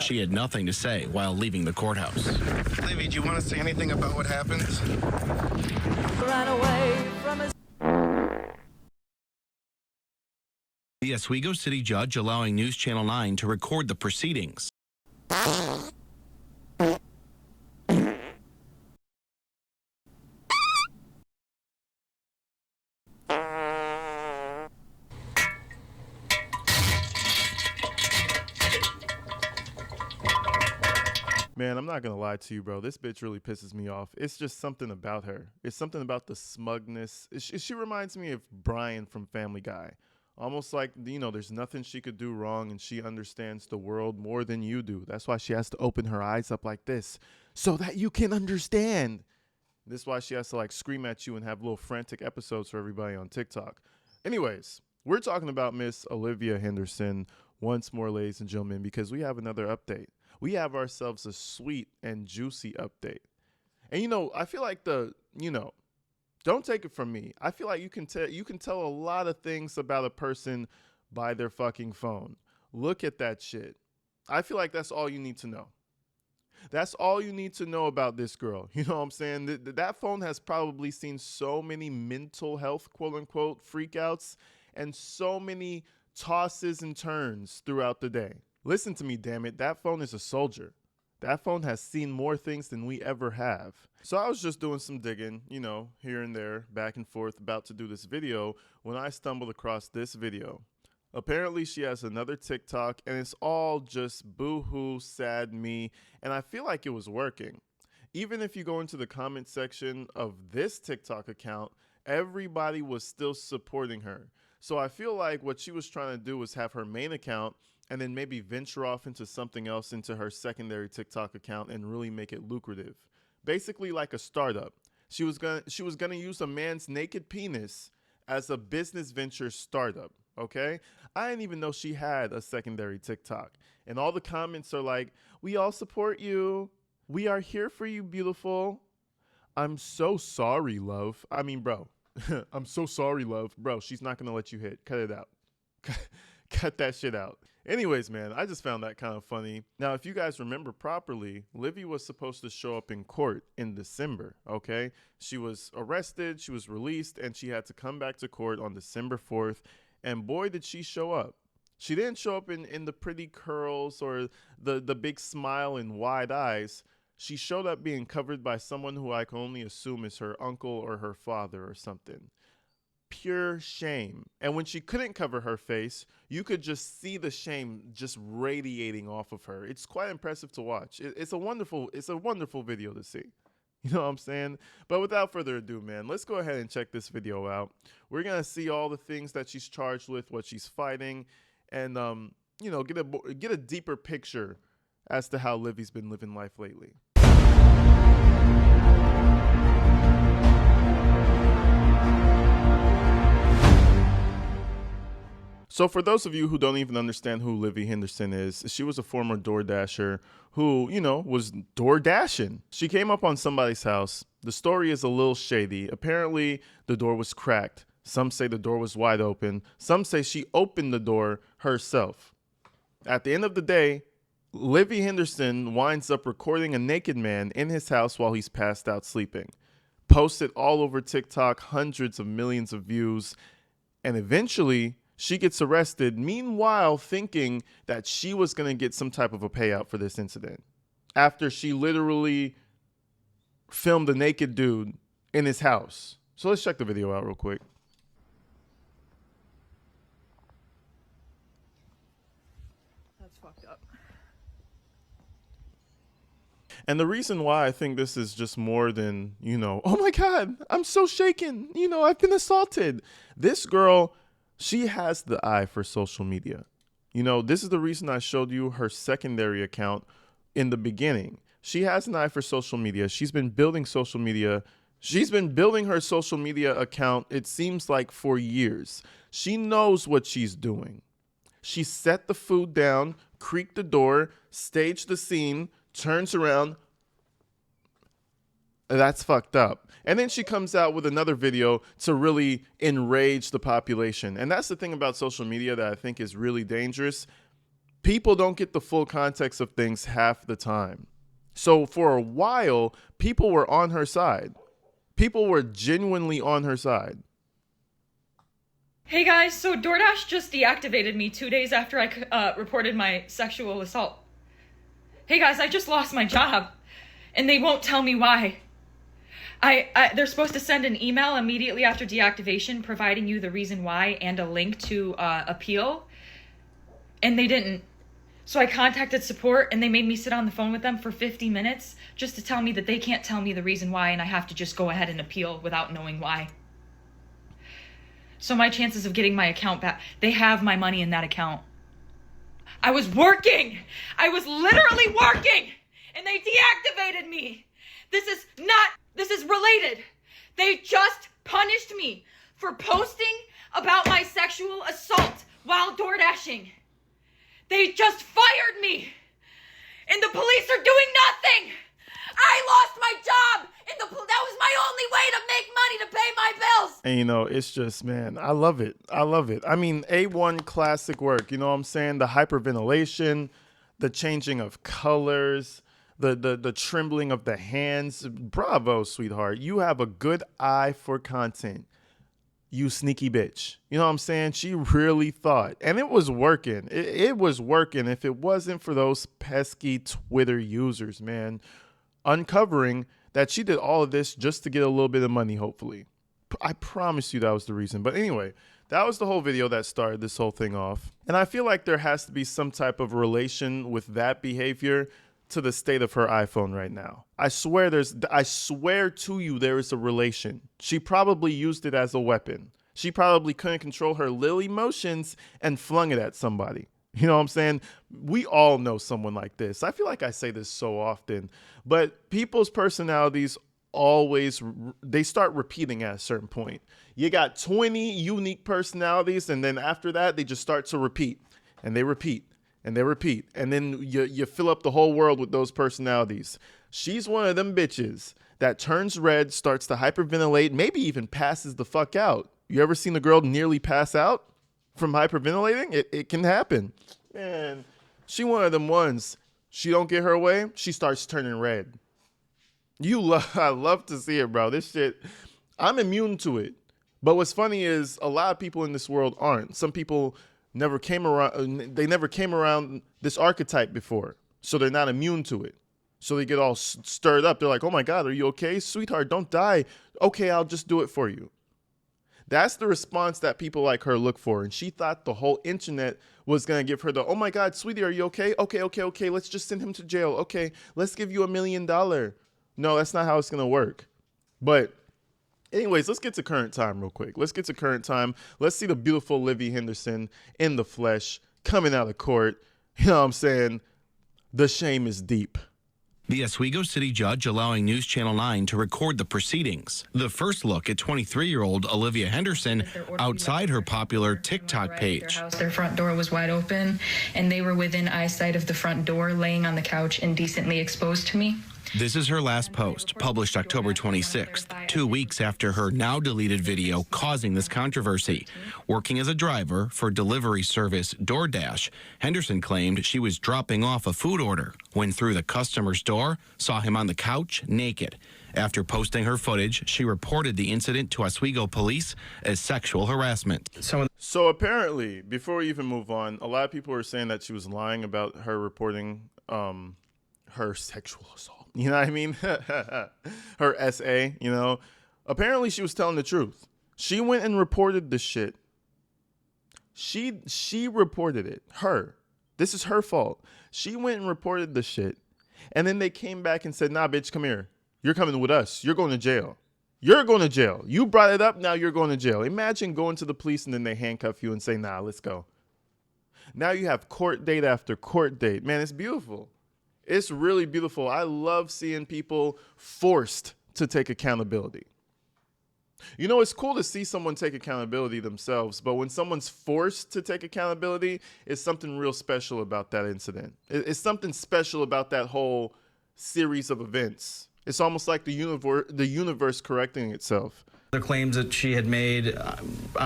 she had nothing to say while leaving the courthouse. Olivia, do you want to say anything about what happened? Ran away from his The Oswego City judge allowing News Channel 9 to record the proceedings. Man, I'm not gonna lie to you, bro. This bitch really pisses me off. It's just something about her. It's something about the smugness. She reminds me of Brian from Family Guy. Almost like, you know, there's nothing she could do wrong and she understands the world more than you do. That's why she has to open her eyes up like this so that you can understand. This is why she has to like scream at you and have little frantic episodes for everybody on TikTok. Anyways, we're talking about Miss Olivia Henderson once more, ladies and gentlemen, because we have another update. We have ourselves a sweet and juicy update. And, you know, I feel like don't take it from me. I feel like you can tell a lot of things about a person by their fucking phone. Look at that shit. I feel like that's all you need to know. That's all you need to know about this girl. You know what I'm saying? That phone has probably seen so many mental health, quote unquote, freakouts and so many tosses and turns throughout the day. Listen to me, damn it. That phone is a soldier. That phone has seen more things than we ever have. So I was just doing some digging, you know, here and there, back and forth, about to do this video when I stumbled across this video. Apparently she has another TikTok and it's all just boo-hoo, sad me, and I feel like it was working. Even if you go into the comment section of this TikTok account, everybody was still supporting her. So I feel like what she was trying to do was have her main account and then maybe venture off into something else, into her secondary TikTok account, and really make it lucrative. Basically like a startup. She was gonna use a man's naked penis as a business venture startup, okay? I didn't even know she had a secondary TikTok. And all the comments are like, we all support you. We are here for you, beautiful. I'm so sorry, love. I mean, bro, I'm so sorry, love. Bro, she's not gonna let you hit. Cut it out. Cut that shit out. Anyways, man, I just found that kind of funny. Now, if you guys remember properly, Livy was supposed to show up in court in December, okay? She was arrested, she was released, and she had to come back to court on December 4th. And boy, did she show up. She didn't show up in the pretty curls or the big smile and wide eyes. She showed up being covered by someone who I can only assume is her uncle or her father or something. Pure shame. And when she couldn't cover her face, you could just see the shame just radiating off of her. It's quite impressive to watch. It's a wonderful video to see. You know what I'm saying? But without further ado, man, let's go ahead and check this video out. We're going to see all the things that she's charged with, what she's fighting, and you know, get a deeper picture as to how Livy's been living life lately. So for those of you who don't even understand who Olivia Henderson is, she was a former Doordasher who, you know, was Doordashing. She came up on somebody's house. The story is a little shady. Apparently, the door was cracked. Some say the door was wide open. Some say she opened the door herself. At the end of the day, Olivia Henderson winds up recording a naked man in his house while he's passed out sleeping. Posted all over TikTok, hundreds of millions of views, and eventually she gets arrested, meanwhile thinking that she was going to get some type of a payout for this incident after she literally filmed a naked dude in his house. So let's check the video out real quick. That's fucked up. And the reason why I think this is just more than, you know, oh my God, I'm so shaken. You know, I've been assaulted. This girl, she has the eye for social media. You know, this is the reason I showed you her secondary account in the beginning. She has an eye for social media. She's been building social media. She's been building her social media account, it seems like, for years. She knows what she's doing. She set the food down, creaked the door, staged the scene, turns around. That's fucked up. And then she comes out with another video to really enrage the population. And that's the thing about social media that I think is really dangerous. People don't get the full context of things half the time. So for a while, people were on her side. People were genuinely on her side. Hey guys, so Doordash just deactivated me 2 days after I reported my sexual assault. Hey guys, I just lost my job, and they won't tell me why. They're supposed to send an email immediately after deactivation providing you the reason why and a link to appeal, and they didn't. So I contacted support, and they made me sit on the phone with them for 50 minutes just to tell me that they can't tell me the reason why, and I have to just go ahead and appeal without knowing why. So my chances of getting my account back, they have my money in that account. I was working! I was literally working! And they deactivated me! This is related. They just punished me for posting about my sexual assault while door dashing. They just fired me, and the police are doing nothing. I lost my job, and that was my only way to make money to pay my bills. And, you know, it's just, man, I love it. I love it. I mean, A1 classic work, you know what I'm saying? The hyperventilation, the changing of colors, the trembling of the hands. Bravo, sweetheart. You have a good eye for content. You sneaky bitch. You know what I'm saying? She really thought. And it was working. It was working if it wasn't for those pesky Twitter users, man. Uncovering that she did all of this just to get a little bit of money, hopefully. I promise you that was the reason. But anyway, that was the whole video that started this whole thing off. And I feel like there has to be some type of relation with that behavior to the state of her iPhone right now. I swear to you there is a relation. She probably used it as a weapon. She probably couldn't control her little emotions and flung it at somebody. You know what I'm saying? We all know someone like this. I feel like I say this so often, but people's personalities they start repeating at a certain point. You got 20 unique personalities, and then after that, they just start to repeat, and they repeat. And they repeat. And then you fill up the whole world with those personalities. She's one of them bitches that turns red, starts to hyperventilate, maybe even passes the fuck out. You ever seen a girl nearly pass out from hyperventilating? It can happen. Man, she one of them ones. She don't get her way, she starts turning red. I love to see it, bro. This shit, I'm immune to it. But what's funny is a lot of people in this world aren't. Some people never came around this archetype before, so they're not immune to it. So they get all stirred up. They're like, oh my God, are you okay? Sweetheart, don't die. Okay, I'll just do it for you. That's the response that people like her look for. And she thought the whole internet was going to give her the, oh my God, sweetie, are you okay? Okay. Let's just send him to jail. Okay, let's give you $1 million. No, that's not how it's going to work. But anyways, let's get to current time real quick. Let's see the beautiful Olivia Henderson in the flesh coming out of court. You know what I'm saying? The shame is deep. The Oswego City judge allowing News Channel 9 to record the proceedings. The first look at 23-year-old Olivia Henderson outside her popular TikTok page. Their front door was wide open, and they were within eyesight of the front door, laying on the couch, indecently exposed to me. This is her last post, published October 26th, 2 weeks after her now-deleted video causing this controversy. Working as a driver for delivery service Doordash, Henderson claimed she was dropping off a food order when through the customer's door, saw him on the couch naked. After posting her footage, she reported the incident to Oswego police as sexual harassment. So apparently, before we even move on, a lot of people were saying that she was lying about her reporting her sexual assault. You know what I mean? Her SA, you know. Apparently she was telling the truth. She went and reported this shit. She reported it. This is her fault. She went and reported the shit. And then they came back and said, nah, bitch, come here. You're coming with us. You're going to jail. You're going to jail. You brought it up. Now you're going to jail. Imagine going to the police and then they handcuff you and say, nah, let's go. Now you have court date after court date. Man, it's beautiful. It's really beautiful. I love seeing people forced to take accountability. You know, it's cool to see someone take accountability themselves, but when someone's forced to take accountability, it's something real special about that incident. It's something special about that whole series of events. It's almost like the universe correcting itself. The claims that she had made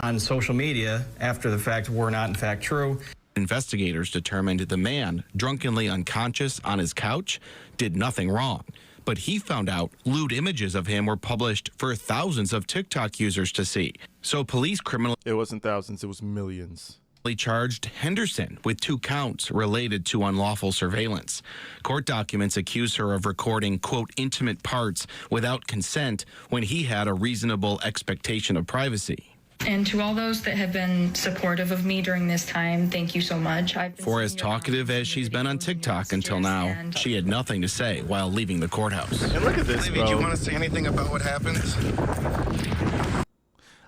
on social media after the fact were not in fact true. Investigators determined the man, drunkenly unconscious on his couch, did nothing wrong. But he found out lewd images of him were published for thousands of TikTok users to see. So police criminally It wasn't thousands, it was millions. charged Henderson with 2 counts related to unlawful surveillance. Court documents accuse her of recording, quote, intimate parts without consent when he had a reasonable expectation of privacy. And to all those that have been supportive of me during this time, thank you so much. For as talkative as she's been on TikTok until now, she had nothing to say while leaving the courthouse. And look at this, Olivia, do you bro. want to say anything about what happened?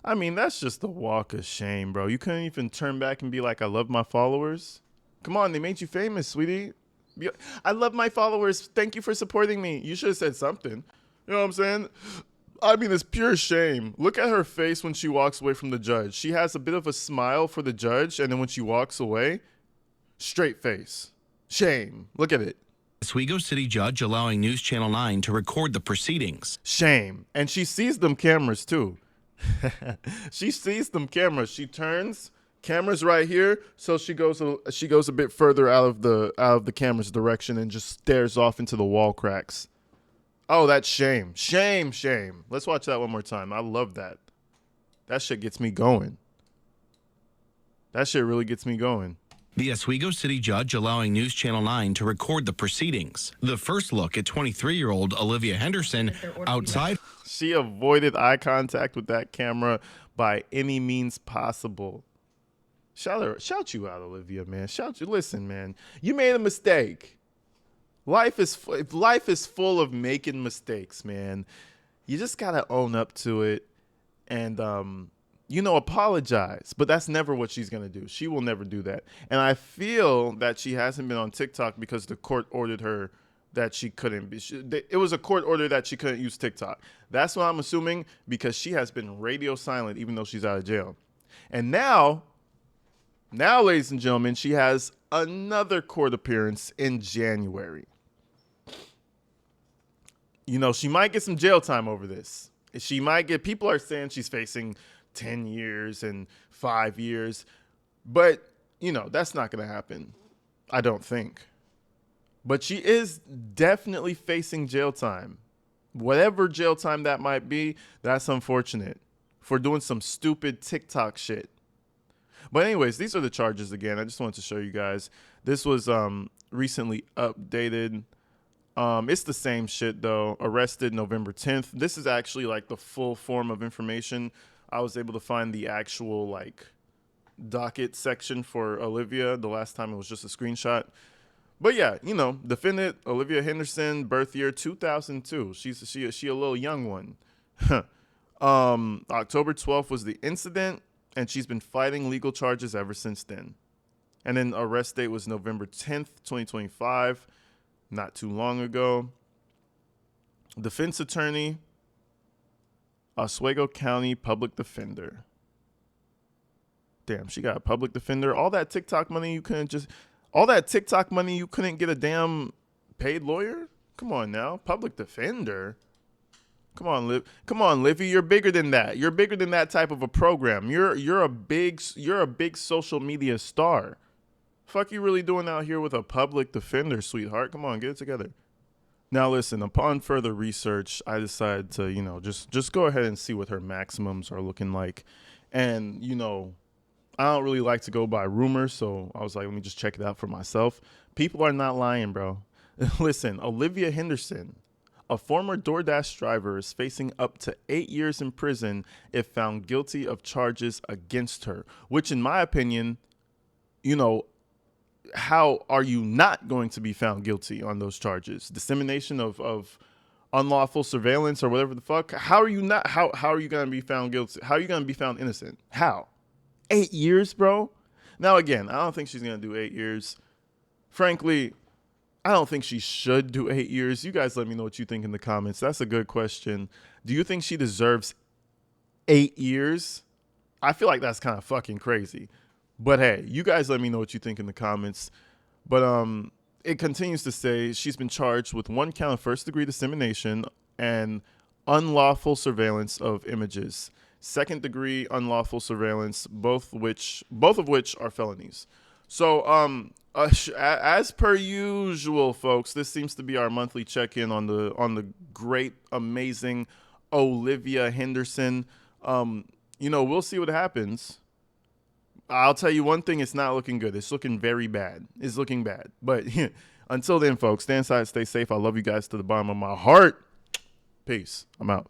I mean, that's just a walk of shame, bro. You couldn't even turn back and be like, I love my followers. Come on, they made you famous, sweetie. I love my followers. Thank you for supporting me. You should have said something. You know what I'm saying? I mean, it's pure shame. Look at her face when she walks away from the judge. She has a bit of a smile for the judge, and then when she walks away, straight face. Shame. Look at it. Oswego City judge allowing News Channel 9 to record the proceedings. Shame. And she sees them cameras, too. She sees them cameras. She turns, cameras right here, so she goes a bit further out of the camera's direction and just stares off into the wall cracks. Oh, that's shame. Shame, shame. Let's watch that one more time. I love that. That shit gets me going. That shit really gets me going. The Oswego City judge allowing News Channel 9 to record the proceedings. The first look at 23-year-old Olivia Henderson outside. She avoided eye contact with that camera by any means possible. Shout you out, Olivia, man. Shout you. Listen, man. You made a mistake. Life is full of making mistakes, man. You just gotta own up to it and apologize. But that's never what she's gonna do. She will never do that. And I feel that she hasn't been on TikTok because the court ordered her that she couldn't be. It was a court order that she couldn't use TikTok. That's what I'm assuming, because she has been radio silent even though she's out of jail. And now, ladies and gentlemen, she has another court appearance in January. You know, she might get some jail time over this. People are saying she's facing 10 years and 5 years. But, that's not going to happen. I don't think. But she is definitely facing jail time. Whatever jail time that might be, that's unfortunate for doing some stupid TikTok shit. But anyways, these are the charges again. I just wanted to show you guys. This was recently updated. It's the same shit though. Arrested November 10th. This is actually like the full form of information. I was able to find the actual like docket section for Olivia. The last time it was just a screenshot. But yeah, defendant Olivia Henderson, birth year 2002. She a little young one. October 12th was the incident, and she's been fighting legal charges ever since then. And then arrest date was November 10th, 2025. Not too long ago. Defense attorney, Oswego County public defender. Damn, she got a public defender. All that TikTok money you couldn't get a damn paid lawyer? Come on now, public defender. Come on, Livy, you're bigger than that. You're bigger than that type of a program. You're a big social media star. Fuck you really doing out here with a public defender, sweetheart? Come on, get it together. Now listen, upon further research, I decided to, just go ahead and see what her maximums are looking like. And, I don't really like to go by rumors, so I was like, let me just check it out for myself. People are not lying, bro. Listen, Olivia Henderson, a former Doordash driver, is facing up to 8 years in prison if found guilty of charges against her, which in my opinion, how are you not going to be found guilty on those charges? Dissemination of unlawful surveillance or whatever the fuck. How are you going to be found guilty? How are you going to be found innocent? How? 8 years, bro? Now, again, I don't think she's going to do 8 years. Frankly, I don't think she should do 8 years. You guys let me know what you think in the comments. That's a good question. Do you think she deserves 8 years? I feel like that's kind of fucking crazy. But hey, you guys let me know what you think in the comments. But it continues to say she's been charged with 1 count of first-degree dissemination and unlawful surveillance of images. Second-degree unlawful surveillance, both of which are felonies. So, as per usual, folks, this seems to be our monthly check-in on the great, amazing Olivia Henderson. We'll see what happens. I'll tell you one thing: it's not looking good. It's looking very bad. It's looking bad. But until then, folks, stay inside, stay safe. I love you guys to the bottom of my heart. Peace. I'm out.